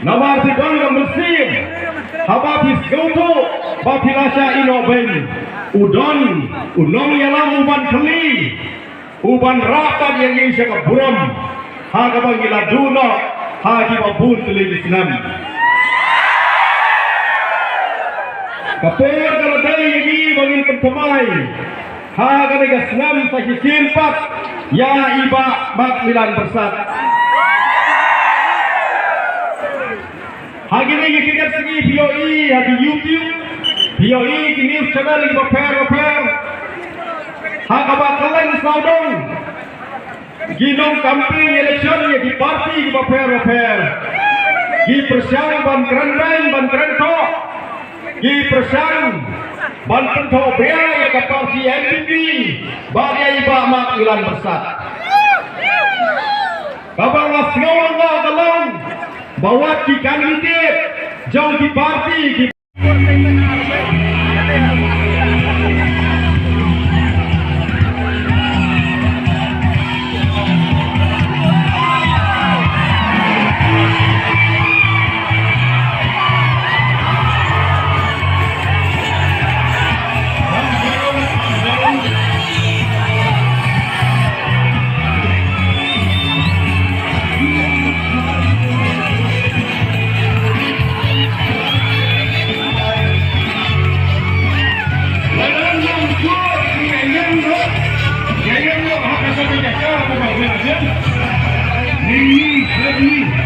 Nawar Tidang Mesir, Hababis Gauto, Bapilasha Inoben, Udon, Unong Yalam Uban Keli, Uban Rapan yang ingin saya keburam, Hagabang Iladuna, Hagi Babun Keli Islam. Kapur kalau dari ini bangin pentemai, Hagani Gasnam Saki Silpat, Ya Iba Makmilan Bersat. Hari ini kita segi POE, hari YouTube, POE news channel ini berper. Hagabak kalian saudong, ginong campaign election ini di parti ini berper. Di persiang ban keren to, di persiang ban to bea ke parti NPP, bagi Iba Makmilan Bersat. Kabar wasngawang kalong. Bawa di kandidat jauh di parti di ini